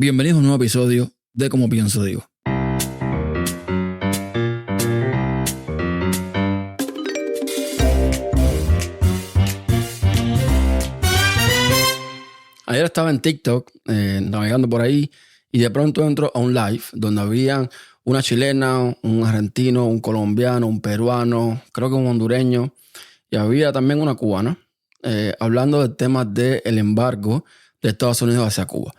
Bienvenidos a un nuevo episodio de Como Pienso Digo. Ayer estaba en TikTok navegando por ahí y de pronto entro a un live donde había una chilena, un argentino, un colombiano, un peruano, creo que un hondureño y había también una cubana hablando del tema del embargo de Estados Unidos hacia Cuba.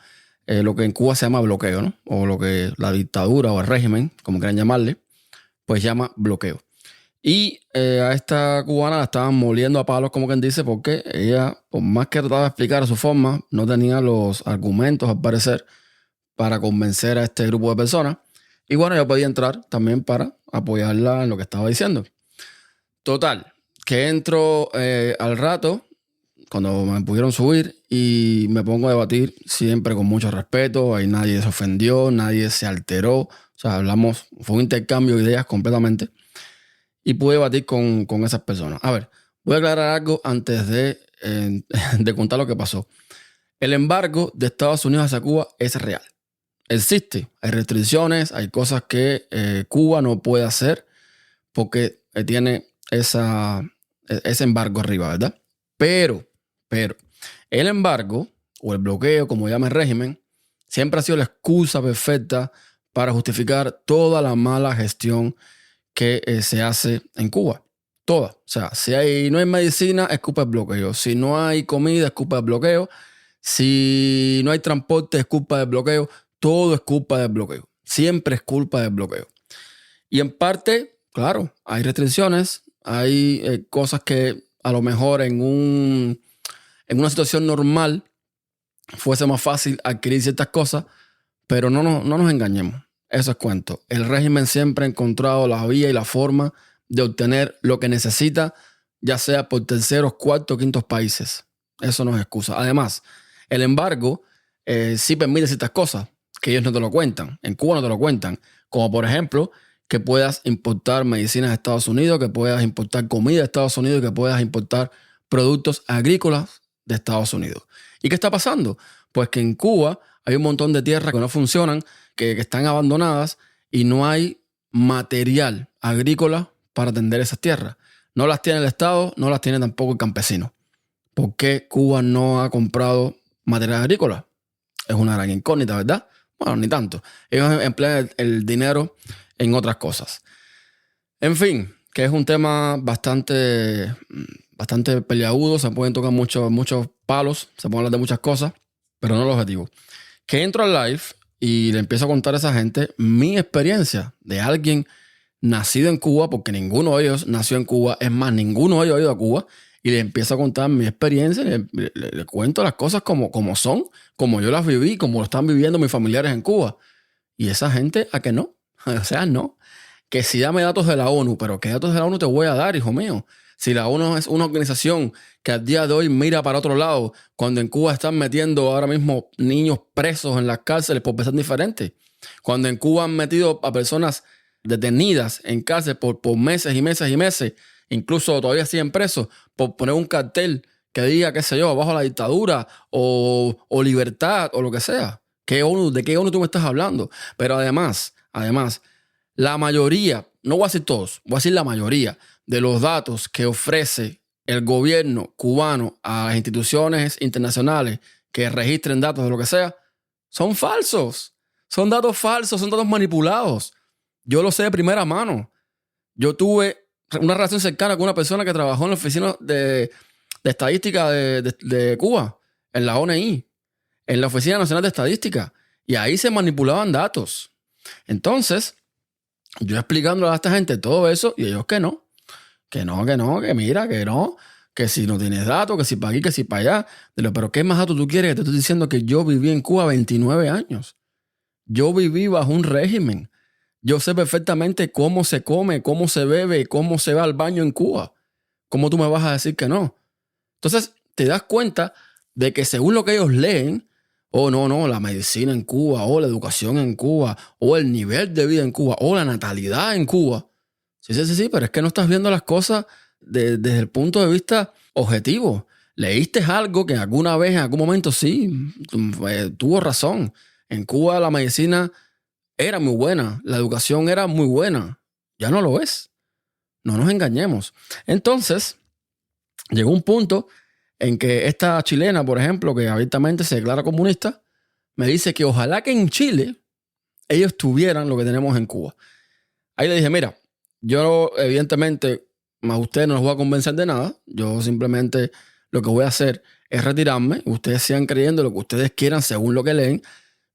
Lo que en Cuba se llama bloqueo, ¿no? O lo que la dictadura o el régimen, como quieran llamarle, pues llama bloqueo. Y a esta cubana la estaban moliendo a palos, como quien dice, porque ella, por más que trataba de explicar a su forma, no tenía los argumentos, al parecer, para convencer a este grupo de personas. Y bueno, yo podía entrar también para apoyarla en lo que estaba diciendo. Total, que entro al rato, cuando me pudieron subir, y me pongo a debatir siempre con mucho respeto. Ahí nadie se ofendió, nadie se alteró. O sea, hablamos, fue un intercambio de ideas completamente. Y pude debatir con esas personas. A ver, voy a aclarar algo antes de contar lo que pasó. El embargo de Estados Unidos hacia Cuba es real. Existe. Hay restricciones, hay cosas que Cuba no puede hacer porque tiene ese embargo arriba, ¿verdad? Pero, el embargo o el bloqueo, como llama el régimen, siempre ha sido la excusa perfecta para justificar toda la mala gestión que se hace en Cuba. Toda. O sea, si no hay medicina, es culpa del bloqueo. Si no hay comida, es culpa del bloqueo. Si no hay transporte, es culpa del bloqueo. Todo es culpa del bloqueo. Siempre es culpa del bloqueo. Y en parte, claro, hay restricciones. Hay cosas que a lo mejor en una situación normal fuese más fácil adquirir ciertas cosas, pero no nos engañemos. Eso es cuento. El régimen siempre ha encontrado la vía y la forma de obtener lo que necesita, ya sea por terceros, cuartos, quintos países. Eso no es excusa. Además, el embargo sí permite ciertas cosas que ellos no te lo cuentan. En Cuba no te lo cuentan. Como por ejemplo, que puedas importar medicinas de Estados Unidos, que puedas importar comida de Estados Unidos, que puedas importar productos agrícolas de Estados Unidos. ¿Y qué está pasando? Pues que en Cuba hay un montón de tierras que no funcionan, que están abandonadas y no hay material agrícola para atender esas tierras. No las tiene el Estado, no las tiene tampoco el campesino. ¿Por qué Cuba no ha comprado material agrícola? Es una gran incógnita, ¿verdad? Bueno, ni tanto. Ellos emplean el dinero en otras cosas. En fin, que es un tema bastante peliagudo. Se pueden tocar muchos palos, se pueden hablar de muchas cosas, pero no el objetivo. Que entro al live y le empiezo a contar a esa gente mi experiencia de alguien nacido en Cuba, porque ninguno de ellos nació en Cuba. Es más, ninguno de ellos ha ido a Cuba. Y le empiezo a contar mi experiencia, le cuento las cosas como son, como yo las viví, como lo están viviendo mis familiares en Cuba. Y esa gente, ¿a que no? O sea, no. Que si dame datos de la ONU, pero ¿qué datos de la ONU te voy a dar, hijo mío? Si la ONU es una organización que al día de hoy mira para otro lado, cuando en Cuba están metiendo ahora mismo niños presos en las cárceles por pensar diferente. Cuando en Cuba han metido a personas detenidas en cárcel por meses y meses y meses, incluso todavía siguen presos, por poner un cartel que diga, qué sé yo, abajo la dictadura o libertad o lo que sea. ¿De qué ONU tú me estás hablando? Pero además, la mayoría, no voy a decir todos, voy a decir la mayoría de los datos que ofrece el gobierno cubano a las instituciones internacionales que registren datos de lo que sea, son falsos. Son datos falsos, son datos manipulados. Yo lo sé de primera mano. Yo tuve una relación cercana con una persona que trabajó en la oficina de estadística de Cuba, en la ONI, en la Oficina Nacional de Estadística, y ahí se manipulaban datos. Entonces, yo explicándole a esta gente todo eso, y ellos que mira, que no, que si no tienes datos, que si para aquí, que si para allá. Pero ¿qué más datos tú quieres? Que te estoy diciendo que yo viví en Cuba 29 años. Yo viví bajo un régimen. Yo sé perfectamente cómo se come, cómo se bebe, cómo se va al baño en Cuba. ¿Cómo tú me vas a decir que no? Entonces, te das cuenta de que según lo que ellos leen, no, la medicina en Cuba, o la educación en Cuba, o el nivel de vida en Cuba, o la natalidad en Cuba. Sí, pero es que no estás viendo las cosas desde el punto de vista objetivo. Leíste algo que alguna vez, en algún momento, sí, tuvo razón. En Cuba la medicina era muy buena, la educación era muy buena. Ya no lo es. No nos engañemos. Entonces, llegó un punto en que esta chilena, por ejemplo, que abiertamente se declara comunista, me dice que ojalá que en Chile ellos tuvieran lo que tenemos en Cuba. Ahí le dije, mira, yo evidentemente a ustedes no los voy a convencer de nada. Yo simplemente lo que voy a hacer es retirarme. Ustedes sigan creyendo lo que ustedes quieran según lo que leen.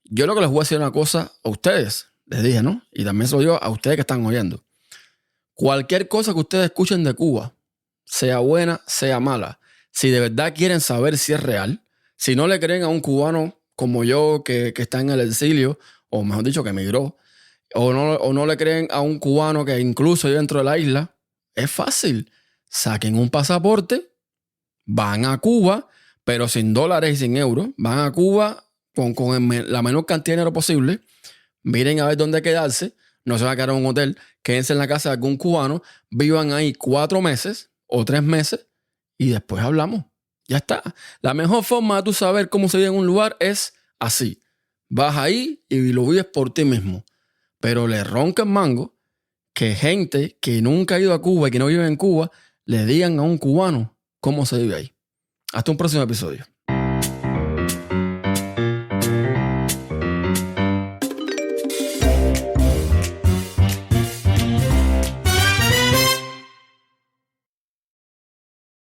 Yo lo que les voy a decir una cosa a ustedes, les dije, ¿no? Y también se lo digo a ustedes que están oyendo. Cualquier cosa que ustedes escuchen de Cuba, sea buena, sea mala, si de verdad quieren saber si es real, si no le creen a un cubano como yo que está en el exilio, o mejor dicho, que emigró, o no le creen a un cubano que incluso vive dentro de la isla, es fácil. Saquen un pasaporte, van a Cuba, pero sin dólares y sin euros. Van a Cuba con la menor cantidad de dinero posible. Miren a ver dónde quedarse. No se van a quedar en un hotel. Quédense en la casa de algún cubano. Vivan ahí 4 meses o 3 meses y después hablamos. Ya está. La mejor forma de tú saber cómo se vive en un lugar es así. Vas ahí y lo vives por ti mismo. Pero le ronca el mango que gente que nunca ha ido a Cuba y que no vive en Cuba le digan a un cubano cómo se vive ahí. Hasta un próximo episodio.